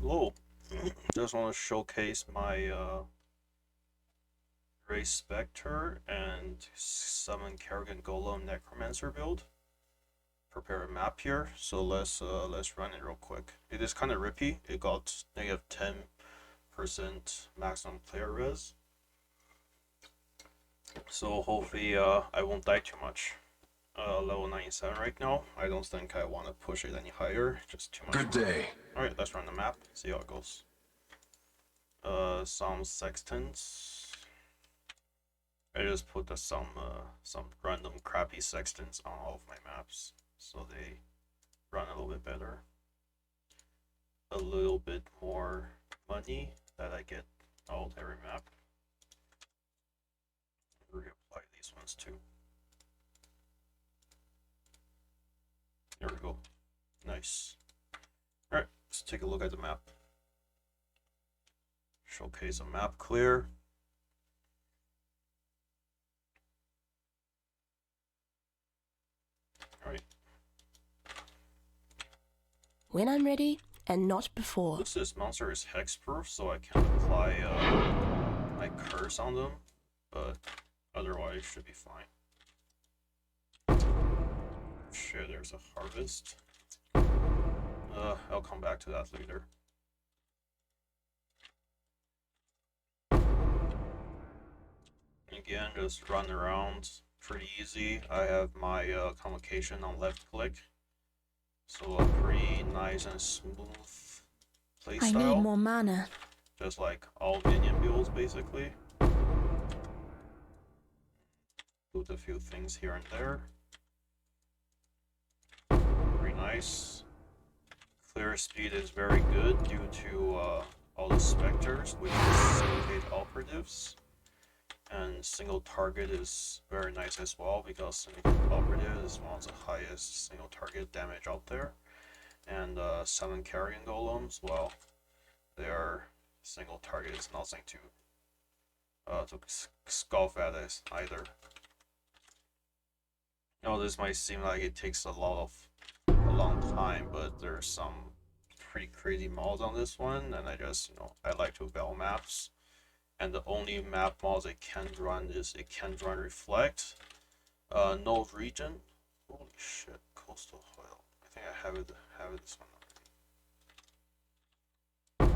Hello. Just want to showcase my LL Spectre and summon Carrion Golem Necromancer build. Prepare a map here, so let's run it real quick. It is kind of rippy. It got negative 10% maximum player res, so hopefully I won't die too much. Level 97 right now. I don't think I want to push it any higher. Just too much. Good day. All right, let's run the map. See how it goes. Some sextants. I just put some random crappy sextants on all of my maps, so they run a little bit better. A little bit more money that I get out every map. Reapply these ones too. There we go. Nice. Alright, let's take a look at the map. Showcase a map clear. Alright. When I'm ready, and not before. This monster is hexproof, so I can apply my curse on them, but otherwise it should be fine. Shit, there's a harvest. I'll come back to that later. Again, just run around, pretty easy. I have my convocation on left click, so a pretty nice and smooth playstyle. I need more mana. Just like all minion builds, basically. Do a few things here and there. Pretty nice. Clear speed is very good due to all the specters, which facilitate operatives. And single target is very nice as well, because single operative is one of the highest single target damage out there. And 7 Carrion Golems, well, their single target is nothing to scoff at us either. Now this might seem like it takes a long time, but there's some pretty crazy mods on this one, and I like to bell maps. And the only map mods it can run is it can run Reflect, no region. Holy shit, Coastal Oil. I think I have this one already.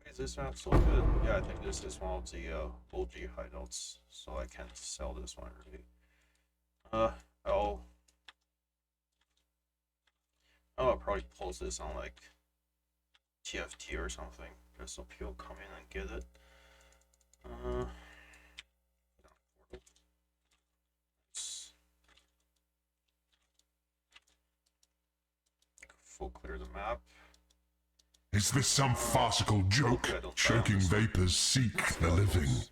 Why is this map so good? Yeah, I think this is one of the OG hideouts, so I can't sell this one really. I'll probably post this on like TFT or something, just so people come in and get it. Full clear the map. Is this some farcical joke? Choking vapors seek the living.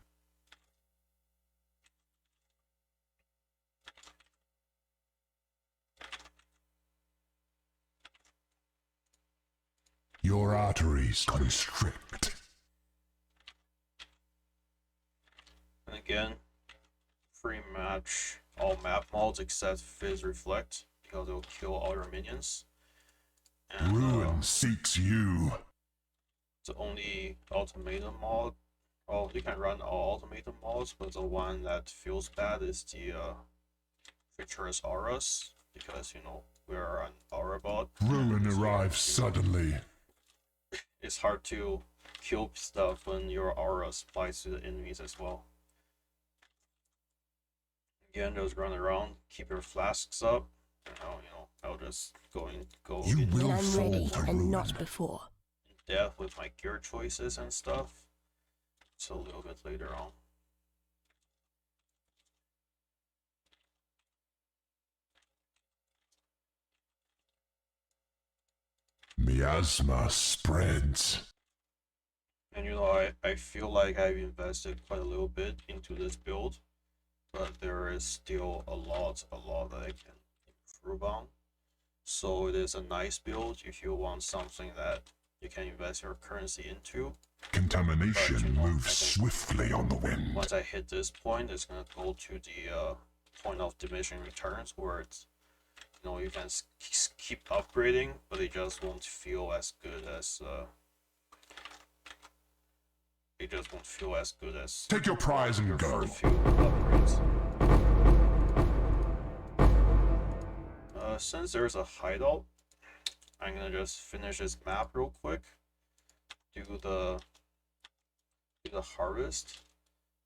Your arteries constrict. And again, free match all map mods except Fizz Reflect, because it will kill all your minions. And, Ruin seeks you. the only ultimatum mod. Oh, you can run all ultimatum mods, but the one that feels bad is the Featureless Auras, because we're an aura bot. Ruin arrives suddenly. It's hard to kill stuff when your aura applies to the enemies as well. Again, just run around, keep your flasks up. I'll just go You in will When I'm fall ready, to and ruin. not before. depth with my gear choices and stuff. So a little bit later on. Miasma spreads. And I feel like I've invested quite a little bit into this build, but there is still a lot that I can improve on. So it is a nice build if you want something that you can invest your currency into. Contamination moves swiftly on the wind. Once I hit this point, it's gonna go to the point of diminishing returns, where it's you can keep upgrading, but they just won't feel as good as Take your prize and your go. full few upgrades. Since there's a hideout, I'm gonna just finish this map real quick. Do the harvest,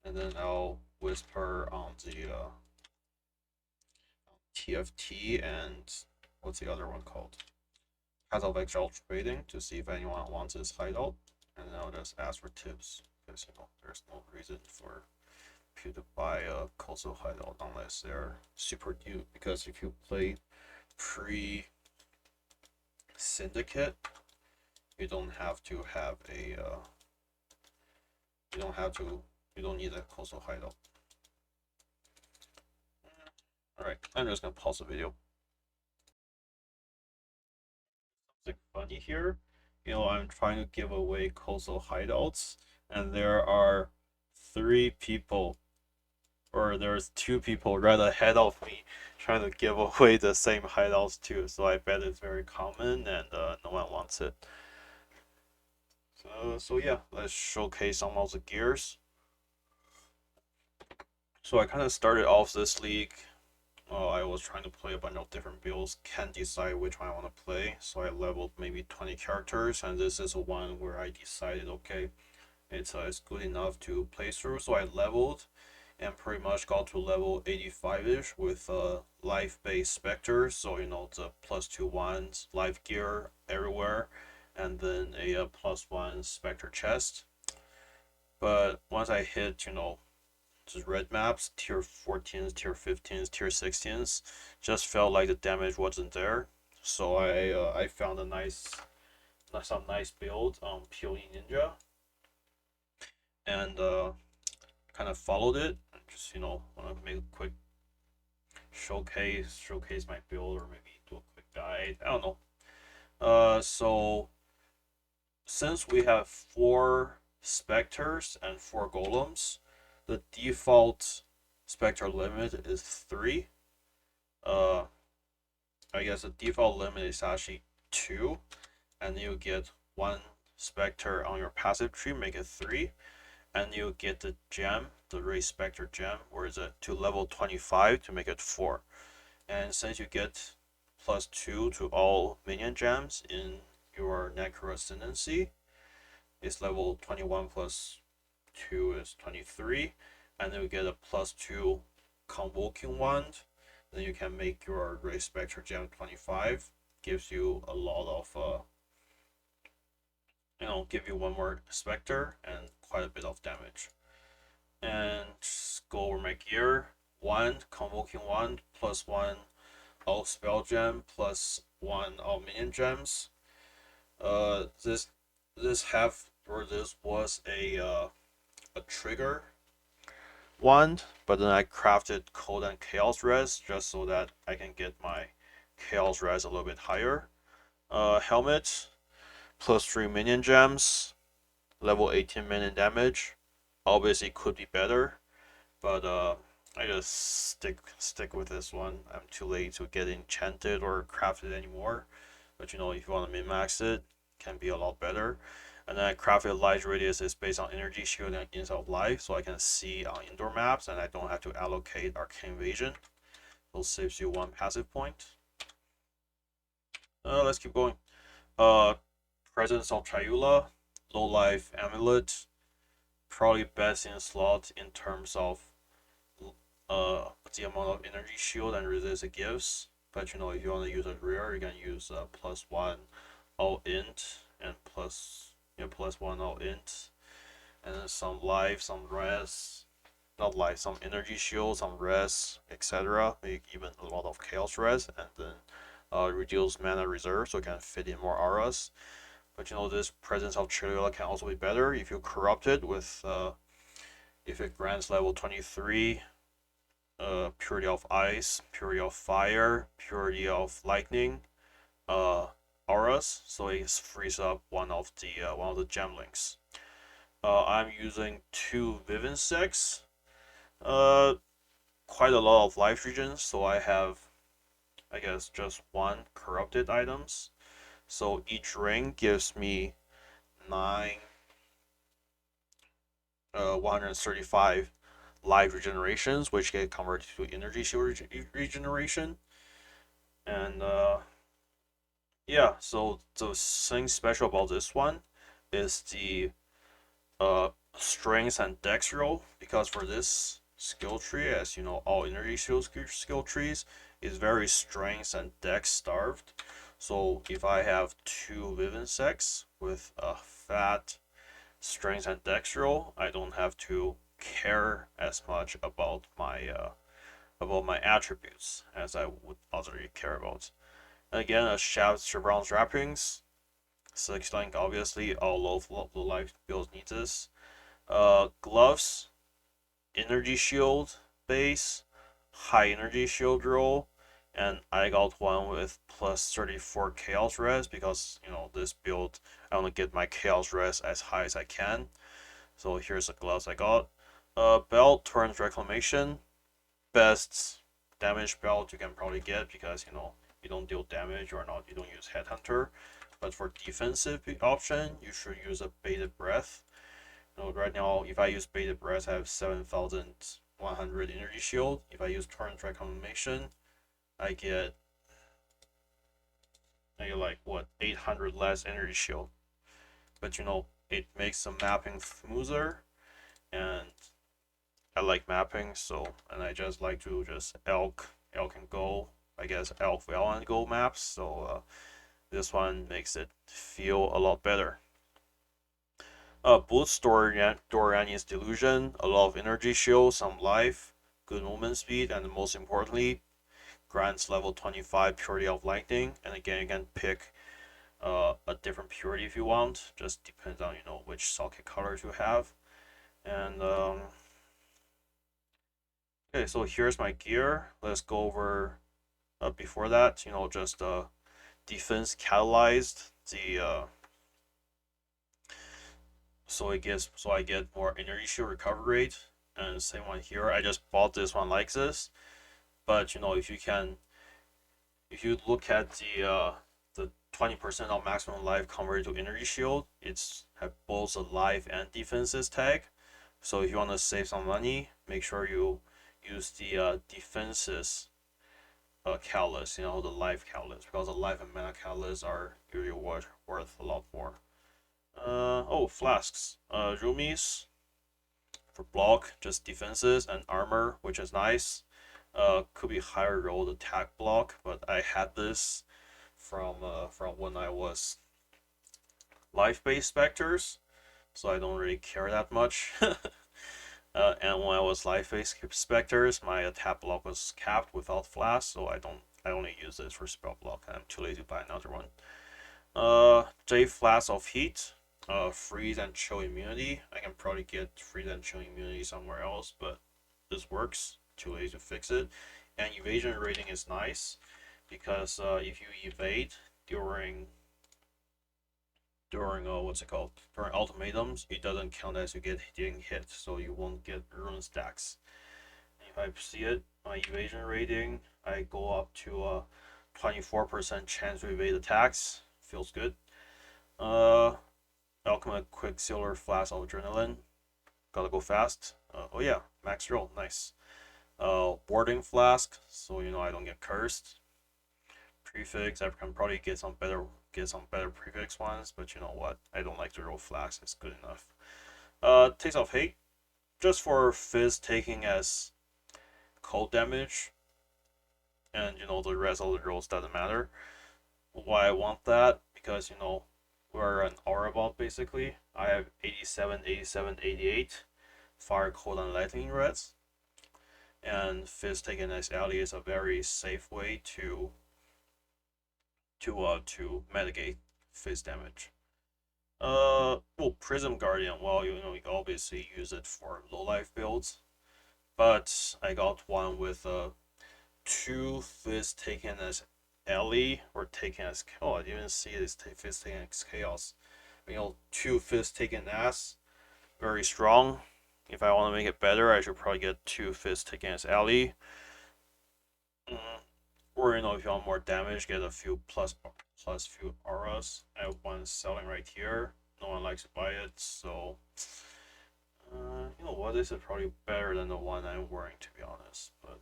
and then I'll whisper on the TFT and what's the other one called? Path of Exile Trading to see if anyone wants this hideout, and then I'll just ask for tips because there's no reason for people to buy a coastal hideout unless they're super new. Because if you play pre Syndicate, you don't have to have a you don't need a coastal hideout. Alright, I'm just gonna pause the video. Something funny here. I'm trying to give away coastal hideouts, and there are 3 people, or there's 2 people right ahead of me trying to give away the same hideouts too. So I bet it's very common, and no one wants it. So yeah, let's showcase some of the gears. So I kind of started off this league. I was trying to play a bunch of different builds, can't decide which one I want to play, so I leveled maybe 20 characters, and this is one where I decided, okay, it's good enough to play through, so I leveled and pretty much got to level 85-ish with life-based Spectre, so the +2/1 life gear everywhere, and then a +1 Spectre chest. But once I hit, just red maps, tier 14s, tier 15s, tier 16s, just felt like the damage wasn't there. So I found some nice build on PoE Ninja, and kind of followed it. Just want to make a quick showcase my build, or maybe do a quick guide. I don't know. So since we have 4 Spectres and 4 Golems, the default Spectre limit is 3. I guess the default limit is actually 2, and you get 1 Spectre on your passive tree, make it 3, and you get the gem, the Ray Spectre gem, where is it, to level 25 to make it 4. And since you get +2 to all minion gems in your Necro Ascendancy, it's level 21 plus 2 is 23, and then you get a +2 Convoking Wand. Then you can make your Ray Spectre gem 25. Gives you a lot of give you 1 more Spectre and quite a bit of damage. And just go over my gear. 1 Convoking Wand +1 all spell gem +1 all minion gems. This was a trigger wand, but then I crafted cold and chaos res just so that I can get my chaos res a little bit higher. Helmet +3 minion gems, level 18 minion damage. Obviously could be better, but I just stick with this one. I'm too late to get enchanted or crafted anymore, but if you want to min-max it, can be a lot better. And then I crafted light radius is based on energy shield and inside of life, so I can see on indoor maps, and I don't have to allocate arcane vision. So saves you 1 passive point. Let's keep going. Presence of Triula, low life amulet, probably best in slot in terms of the amount of energy shield and resist it gives. But if you want to use it rare, you can use +1 all int and +1 all int, and then some life, some res, not life, some energy shield, some res, etc. Maybe even a lot of chaos res, and then reduce mana reserve so it can fit in more auras. But this presence of Triula can also be better if you corrupt it with if it grants level 23 purity of ice, purity of fire, purity of lightning auras, so it frees up one of the gem links. I'm using 2 Vivin Sex, quite a lot of life regions, so I have I guess just 1 corrupted items. So each ring gives me 9, 135 life regenerations, which get converted to energy shield regeneration. And yeah, so the thing special about this one is the strength and dex roll, because for this skill tree, as you know, all energy shield skill trees is very strength and dex starved. So if I have 2 Vivinsects with a fat strength and dex roll, I don't have to care as much about my attributes as I would otherwise care about. Again, a shaft surrounds wrappings. 6 link, obviously, all low life builds need this. Gloves, energy shield base, high energy shield roll, and I got one with plus 34 chaos res because this build I want to get my chaos res as high as I can. So here's the gloves I got. Belt, Torrent Reclamation, best damage belt you can probably get because you don't deal damage or not, you don't use Headhunter. But for defensive option, you should use a Baited Breath. Right now, if I use Baited Breath, I have 7,100 energy shield. If I use Torrent Reclamation, I get like what 800 less energy shield. But it makes the mapping smoother, and I like mapping, and I just like to just elk and go. I guess elk, well, and go maps. So this one makes it feel a lot better. Boosts Doriani's Delusion, a lot of energy shield, some life, good movement speed, and most importantly, grants level 25 Purity of Lightning. And again, you can pick a different purity if you want. Just depends on which socket colors you have. And okay, so here's my gear. Let's go over before that. Just defense catalyzed the so I get more energy shield recovery rate, and the same one here. I just bought this one like this, but if you look at the 20% of maximum life converted to energy shield, it's have both a life and defenses tag. So if you want to save some money, make sure you use the defenses catalyst, the life catalyst, because the life and mana catalysts are usually worth a lot more. Flasks. Rumis for block, just defenses, and armor, which is nice. Could be higher rolled attack block, but I had this from when I was life-based specters, so I don't really care that much. And when I was life-based specters, my attack block was capped without flask, so I only use this for spell block, and I'm too lazy to buy another one. J Flask of Heat. Freeze and chill immunity. I can probably get freeze and chill immunity somewhere else, but this works. Too lazy to fix it. And evasion rating is nice because if you evade during what's it called, during ultimatums, it doesn't count as you getting hit, so you won't get rune stacks. If I see it, my evasion rating, I go up to a 24% chance to evade attacks. Feels good. Alchemist Quicksilver Flask of Adrenaline. Gotta go fast. Oh yeah, max roll, nice. Boarding Flask, so I don't get cursed. Prefix, I can probably get some better prefix ones, but you know what? I don't like to roll flasks, it's good enough. Taste of Hate, just for Fizz taking as cold damage, and the rest of the rolls doesn't matter. Why I want that? Because we're an aura bot basically. I have 87, 87, 88 fire, cold, and lightning reds, and Fizz taken as ally is a very safe way to mitigate Fizz damage. Prism Guardian. Well, you obviously use it for low life builds, but I got one with 2 Fizz taken as ally or taken as I didn't even see this Fizz taken as chaos. 2 Fizz taken as very strong. If I want to make it better, I should probably get 2 Fizz taken as ally. Or if you want more damage, get a few plus few auras. I have one selling right here. No one likes to buy it, so you know what? This is probably better than the one I'm wearing, to be honest. But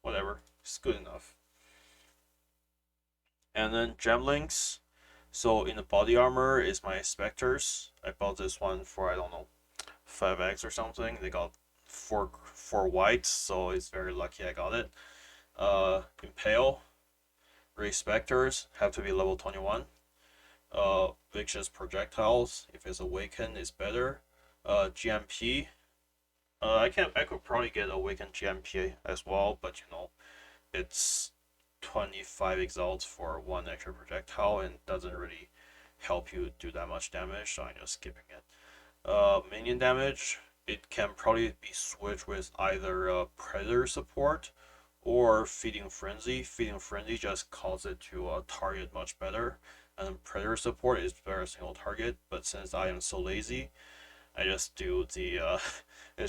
whatever, it's good enough. And then gem links. So in the body armor is my specters. I bought this one for, I don't know, 5x or something. They got four whites, so it's very lucky I got it. Impale, Spectres have to be level 21. Vicious projectiles, if it's awakened, is better. GMP, I could probably get awakened GMP as well, but it's 25 exalts for one extra projectile and doesn't really help you do that much damage, so I'm just skipping it. Minion damage, it can probably be switched with either Predator support or Feeding Frenzy. Feeding Frenzy just causes it to target much better, and Predator support is better single target, but since I am so lazy, I just do the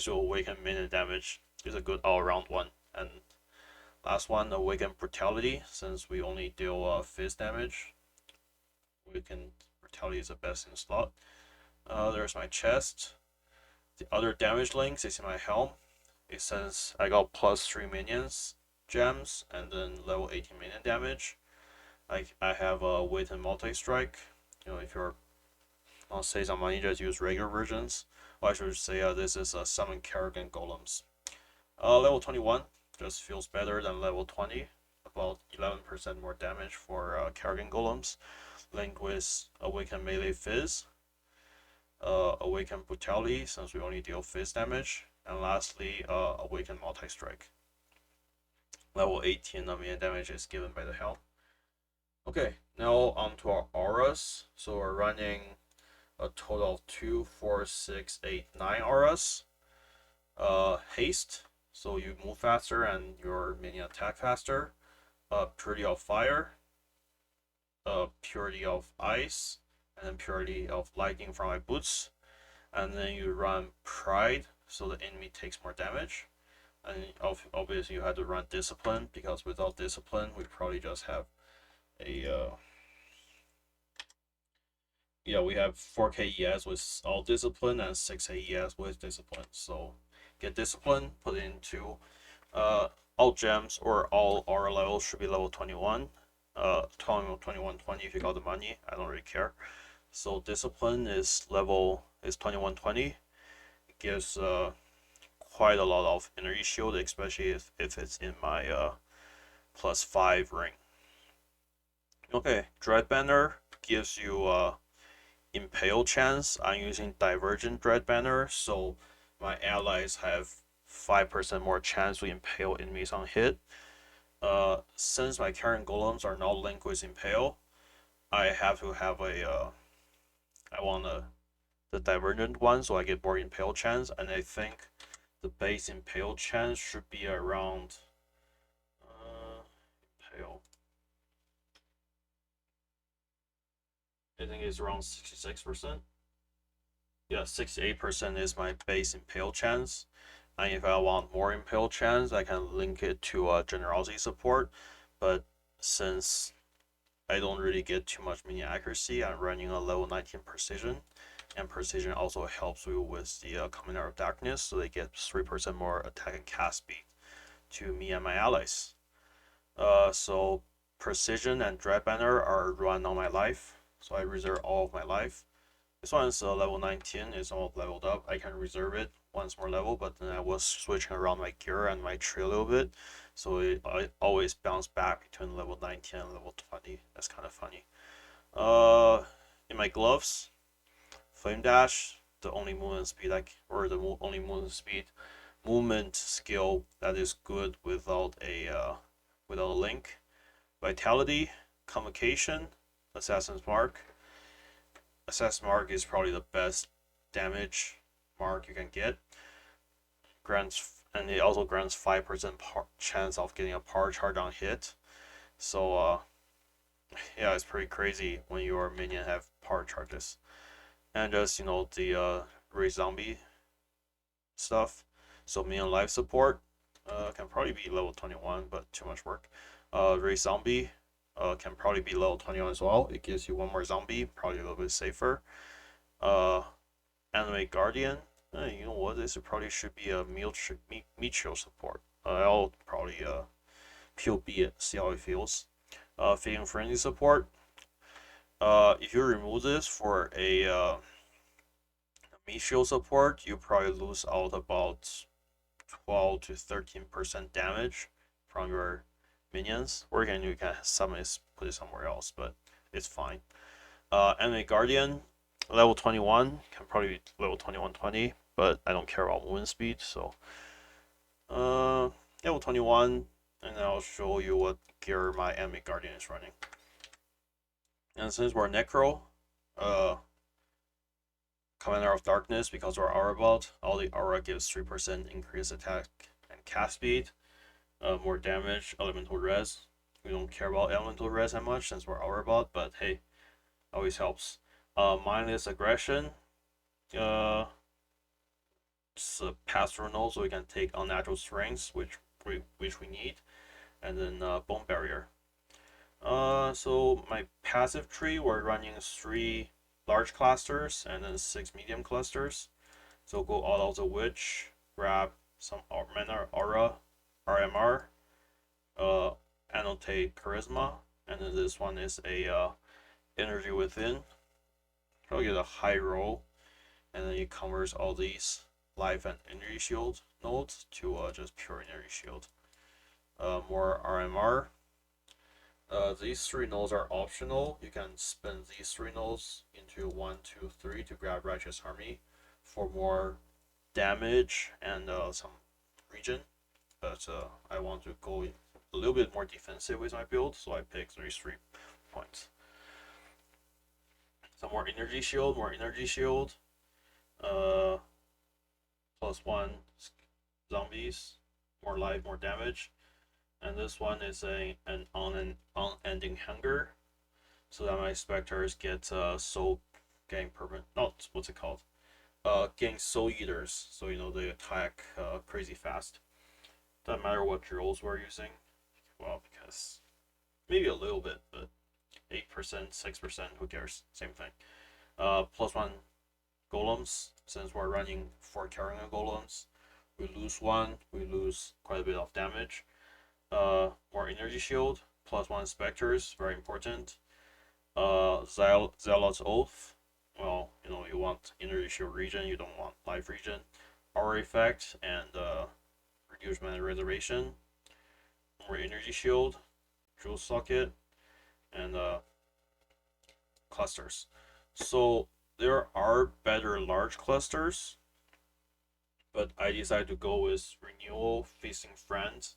Awaken Minion damage. It's a good all-around one. And last one, Awaken Brutality, since we only deal fizz damage. Awaken Brutality is the best in slot. There's my chest. The other damage links is in my helm. It says I got +3 minions gems and then level 18 minion damage. I have a weight and multi-strike. If you're want to save some money, just use regular versions. Or I should say this is a summon Carrion Golems. Level 21 just feels better than level 20. About 11% more damage for Carrion Golems. Linked with Awaken Melee Fizz. Awaken Brutality, since we only deal fizz damage. And lastly, Awaken Multi-Strike. Level 18 minion damage is given by the helm. Okay, now on to our auras. So we're running a total of 2, 4, 6, 8, 9 auras. Haste, so you move faster and your minion attack faster. Purity of Fire. Purity of Ice. And then Purity of Lightning from my boots. And then you run Pride, so the enemy takes more damage. And obviously you have to run Discipline, because without Discipline we probably just have a we have 4k ES without Discipline and 6k ES with Discipline. So get Discipline, put it into all gems or all aura levels should be level 21. 2120 if you got the money. I don't really care. So Discipline is 2120. It gives quite a lot of energy shield, especially if it's in my +5 ring. Okay, Dread Banner gives you Impale chance. I'm using Divergent Dread Banner, so my allies have 5% more chance to impale enemies on hit. Since my Carrion Golems are not linked with Impale, I have to have I want the Divergent one, so I get more Impale chance, and I think the base Impale chance should be around Impale. I think it's around 66%. Yeah, 68% is my base Impale chance. And if I want more Impale chance, I can link it to Generosity support. But since I don't really get too much minion accuracy, I'm running a level 19 Precision. And Precision also helps you with the Commander of Darkness, so they get 3% more attack and cast speed to me and my allies. So Precision and Dread Banner are run on my life, so I reserve all of my life. This one is level 19, it's all leveled up. I can reserve it once more level, but then I was switching around my gear and my tree a little bit, so I always bounce back between level 19 and level 20. That's kind of funny. In my gloves, Flame Dash, the only movement speed only movement skill that is good without a link. Vitality, Convocation, Assassin's Mark. Assassin's Mark is probably the best damage mark you can get. And it also grants 5% chance of getting a power charge on hit. So yeah, it's pretty crazy when your minion have power charges. And just the raise zombie stuff. So minion life support can probably be level 21, but too much work. Race Zombie can probably be level 21 as well. It gives you one more zombie, probably a little bit safer. Animate Guardian. You know what? This probably should be a Michio support. I'll probably POB it, see how it feels. Feeding Frenzy support. If you remove this for a Michio support, you probably lose out about 12 to 13% damage from your minions. Or you can summon it, put it somewhere else, but it's fine. Animate Guardian, level 21, can probably be level 21-20, but I don't care about movement speed, so level 21, and I'll show you what gear my Animate Guardian is running. And since we're Necro, Commander of Darkness, because we're Aura Belt, all the Aura gives 3% increased attack and cast speed, more damage, elemental res. We don't care about elemental res that much since we're Aura Belt, but hey, always helps. Mindless aggression. It's a pass-through node, so we can take unnatural strengths, which we need, and then bone barrier. So my passive tree, we're running 3 large clusters and then 6 medium clusters. So go all out the witch, grab some mana aura, RMR, annotate charisma, and then this one is a energy within. Probably get a high roll, and then it converts all these life and energy shield nodes to just pure energy shield. More RMR. These 3 nodes are optional. You can spin these 3 nodes into 1, 2, 3 to grab Righteous Army for more damage and some regen. But I want to go a little bit more defensive with my build, so I picked these 3 points. Some more energy shield, +1 zombies, more life, more damage. And this one is an unending hunger, so that my specters get soul gang permanent. Not what's it called? Gang soul eaters. So you know they attack crazy fast. Doesn't matter what drills we're using. Well, because maybe a little bit, but 8%, 6%, who cares? Same thing. +1 golems. Since we're running 4 Carrion Golems, we lose 1. We lose quite a bit of damage. More energy shield, +1 specters, very important. Zealot's Oath. Well, you know, you want energy shield regen, you don't want life regen. Aura effect and reduce mana reservation. More energy shield, jewel socket, and clusters. So there are better large clusters, but I decided to go with Renewal, Feasting Friends,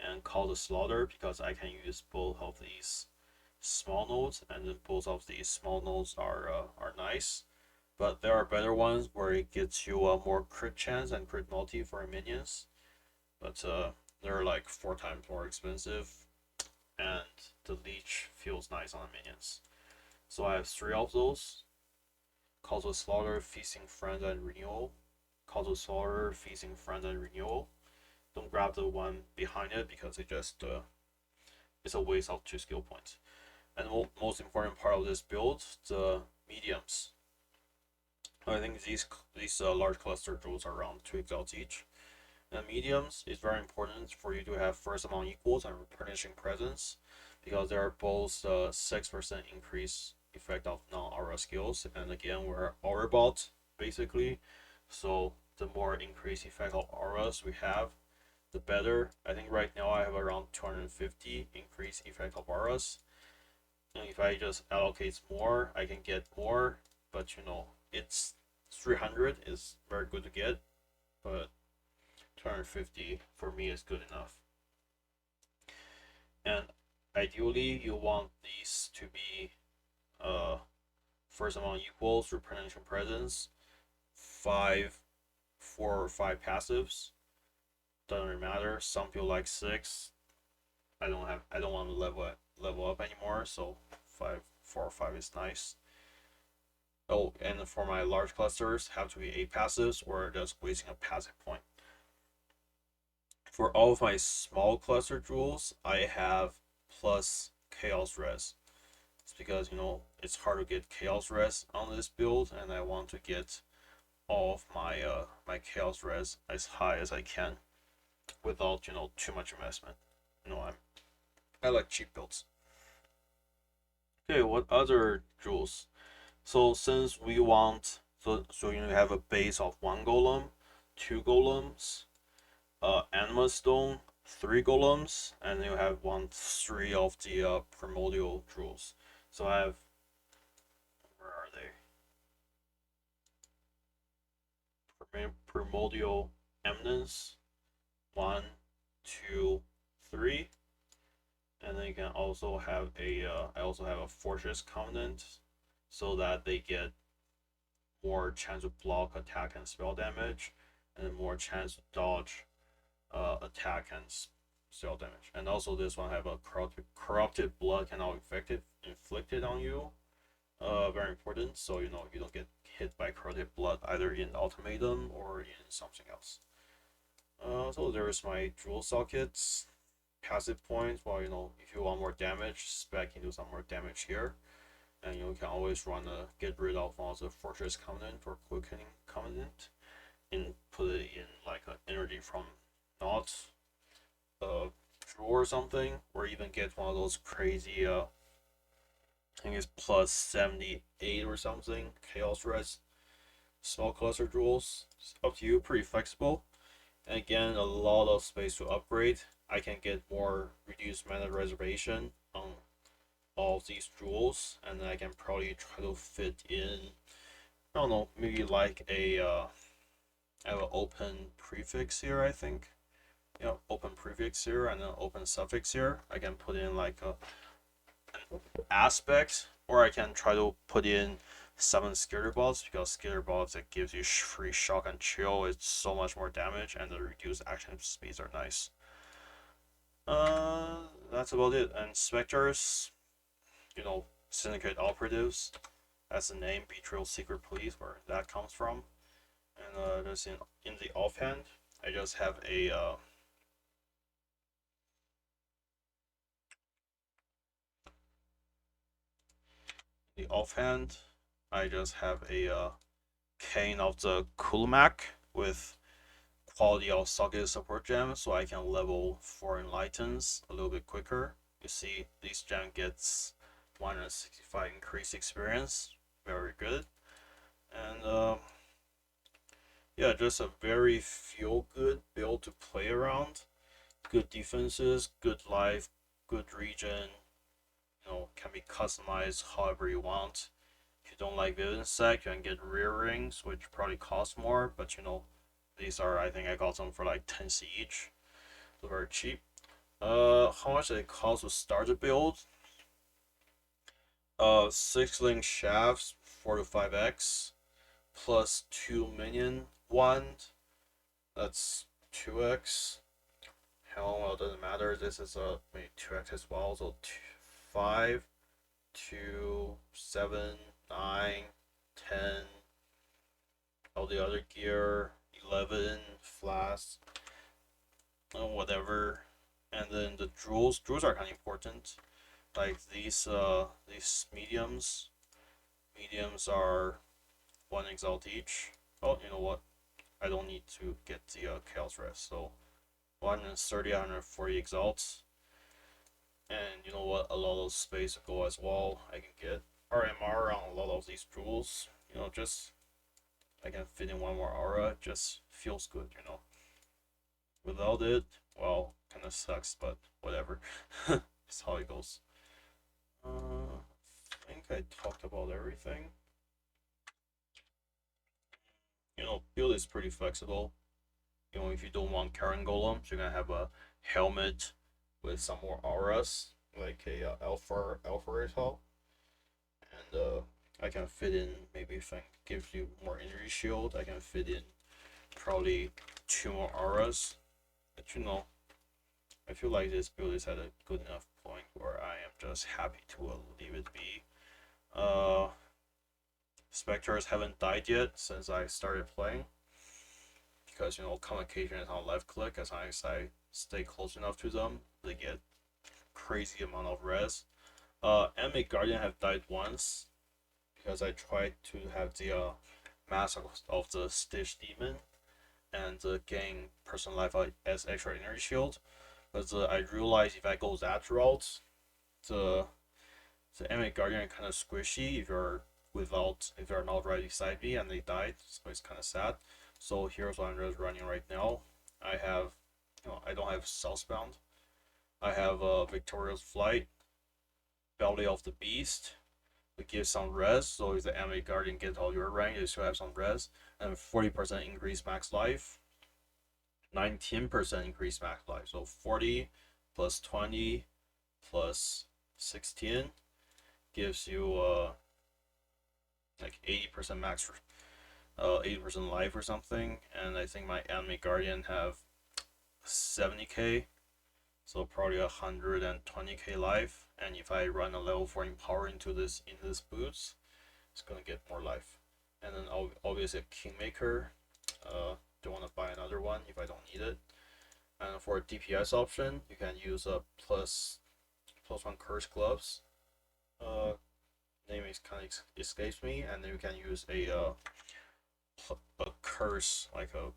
and Call the Slaughter because I can use both of these small nodes, and then both of these small nodes are nice. But there are better ones where it gets you a more crit chance and crit multi for minions, but they're like 4 times more expensive, and the leech feels nice on the minions. So I have 3 of those. Call to Slaughter, Feasting Friend, and Renewal. Call to Slaughter, Feasting Friend, and Renewal. Don't grab the one behind it because it just it's a waste of 2 skill points. And the most important part of this build, the mediums. I think these large cluster jewels are around 2 exiles each. And mediums is very important for you to have first among equals and replenishing presence, because they are both 6% increase effect of non-aura skills, and again we're aura bot basically, so the more increased effect of auras we have, the better. I think right now I have around 250 increased effect of auras, and if I just allocate more I can get more, but you know, it's 300 is very good to get, but 250 for me is good enough. And ideally you want these to be first among equals, replenishing presence, 4 or 5 passives. Doesn't really matter. Some people like 6. I don't want to level up anymore, so 4 or 5 is nice. Oh, and for my large clusters, have to be 8 passives, or just wasting a passive point. For all of my small cluster jewels, I have plus Chaos Res. It's because, you know, it's hard to get Chaos Res on this build, and I want to get all of my my Chaos Res as high as I can without, you know, too much investment. You know, I like cheap builds. Okay, what other jewels? So since we want, so you have a base of 1 golem, 2 golems, Anima Stone, 3 golems, and you have 3 of the primordial jewels. So I have, where are they? Primordial Eminence, 1, 2, 3, and then you can also have a. I also have a Fortress Covenant, so that they get more chance to block attack and spell damage, and more chance to dodge attack and spell damage. And also this one have a corrupted blood cannot inflicted on you. Very important, so you know you don't get hit by corrupted blood either in ultimatum or in something else. So there's my jewel sockets. Passive points, well, you know, if you want more damage, spec can do some more damage here. And you can always get rid of all the Fortress Covenant or Quickening Covenant and put it in like an energy from not Jewel or something, or even get one of those crazy I think it's plus 78 or something Chaos Res small cluster jewels. It's up to you, pretty flexible. And again, a lot of space to upgrade. I can get more reduced mana reservation on all of these jewels, and then I can probably try to fit in, I don't know, maybe like a I have an open prefix here, I think. Yeah, open prefix here and an open suffix here. I can put in like a aspect, or I can try to put in 7 scatter bolts, because scatter bolts that gives you free shock and chill. It's so much more damage, and the reduced action speeds are nice. That's about it. And specters, you know, syndicate operatives. That's the name, Betrayal Secret Police, where that comes from. And just in the offhand, I just have a Cane of the Kulmak with quality of socket support gem, so I can level 4 enlightens a little bit quicker. You see, this gem gets 165 increased experience, very good. And yeah, just a very feel good build to play around. Good defenses, good life, good regen. You know, can be customized however you want. If you don't like Villain Sec, you can get rear rings, which probably cost more, but you know, these are, I think I got them for like 10C each. So very cheap. How much did it cost to start the build? 6 link shafts, 4 to 5x, plus 2 minion wand. That's 2x. Hell, well, it doesn't matter. This is maybe 2x as well, so 5, 2, 7, 9, 10. All the other gear, 11, flask, whatever. And then the jewels are kind of important. Like these mediums are 1 exalt each. Oh, you know what? I don't need to get the Chaos Rest, so 130, 140 exalts. And you know what? A lot of space to go as well. I can get RMR on a lot of these jewels. You know, just I can fit in 1 more aura. Just feels good, you know. Without it, well, kind of sucks, but whatever. It's how it goes. I think I talked about everything. You know, build is pretty flexible. You know, if you don't want Carrion Golems, you're gonna have a helmet with some more auras, like a Alpha Ritual. And I can fit in, maybe if I give you more energy shield, I can fit in probably 2 more auras. But you know, I feel like this build is at a good enough point where I am just happy to leave it be. Spectres haven't died yet since I started playing, because you know, convocation is on left click. As long as I stay close enough to them, they get crazy amount of res. Animate Guardian have died once because I tried to have the mask of the Stitch Demon and gain person life as extra energy shield. But I realized if I go that route, the Animate Guardian kind of squishy if you're not right beside me and they died, so it's kind of sad. So here's what I'm just running right now. I have, I don't have Southbound. I have Victorious Flight, Belly of the Beast. It gives some res, so if the Animate Guardian gets all your rank, you still have some res, and 40% increase max life, 19% increase max life. So 40 plus 20 plus 16 gives you like 80% max, 80% life or something. And I think my Animate Guardian have 70k, so probably 120k life. And if I run a level 4 Empower into this boots, it's gonna get more life. And then obviously a Kingmaker. Don't want to buy another one if I don't need it. And for a DPS option, you can use a plus 1 curse gloves. Name is kind of escapes me, and then you can use a curse, like a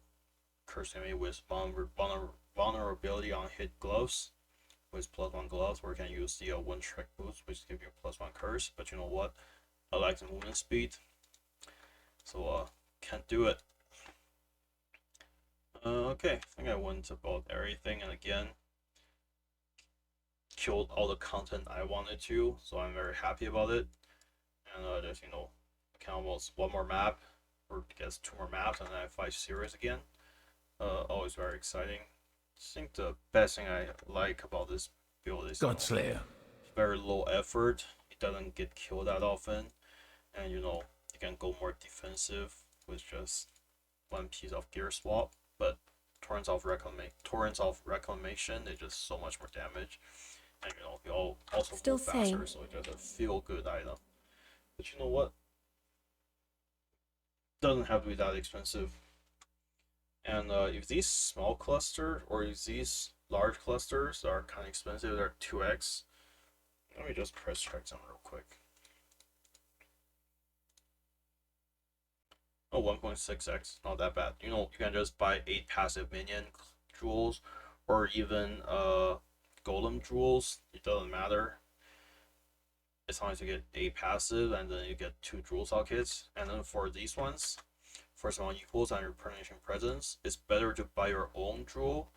curse enemy with vulnerability on hit gloves with +1 gloves, or you can use the one trick boots which give you +1 curse. But you know what? I like the movement speed, so can't do it. Okay, I think I went about everything, and again, killed all the content I wanted to, so I'm very happy about it. And just, I can almost one more map, or I guess 2 more maps, and then I have 5 series again. Always very exciting. I think the best thing I like about this build is Godslayer. very low effort. It doesn't get killed that often, and you can go more defensive with just 1 piece of gear swap. But Torrents of Reclamation, they just so much more damage, and you also Still move faster, same. so it's just a feel good item. But you know what? Doesn't have to be that expensive. And if these small clusters or if these large clusters are kind of expensive, they're 2x. Let me just press check them real quick. Oh, 1.6x, not that bad. You can just buy 8 passive minion jewels, or even golem jewels. It doesn't matter. As long as you get 8 passive, and then you get 2 jewel sockets. And then for these ones, first one equals and replenishing presence, it's better to buy your own jewel.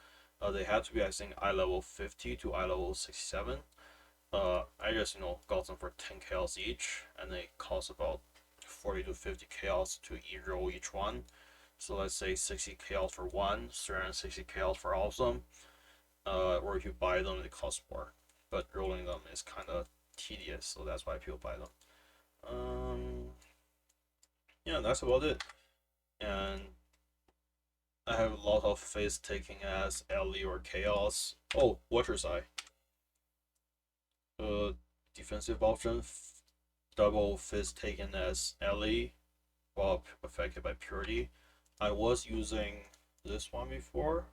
They have to be, I think, eye level 50 to eye level 67. I just got them for 10 chaos each, and they cost about 40 to 50 chaos to roll each one. So let's say 60 chaos for one, 360 chaos for all of them. Or if you buy them, they cost more, but rolling them is kind of tedious, so that's why people buy them. Yeah, that's about it. And I have a lot of face taking as LE or chaos. Oh, Watcher's Eye. Defensive option, double fist taken as LE while affected by purity. I was using this one before,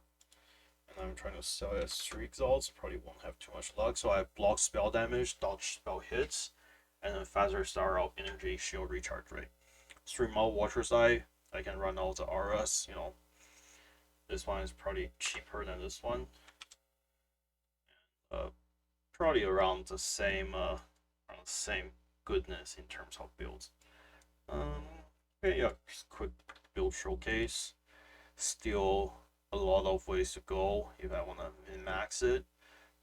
and I'm trying to sell it as 3 exalts. Probably won't have too much luck, so I block spell damage, dodge spell hits, and then faster start out energy shield recharge rate. 3 more Watcher's Eye, I can run all the auras. This one is probably cheaper than this one. Probably around the same goodness in terms of builds. Okay, yeah, just quick build showcase. Still a lot of ways to go if I want to min-max it,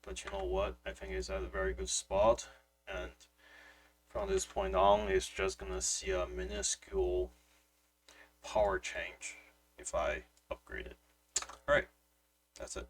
but you know what? I think it's at a very good spot, and from this point on, it's just gonna see a minuscule power change if I upgrade it. Alright, that's it.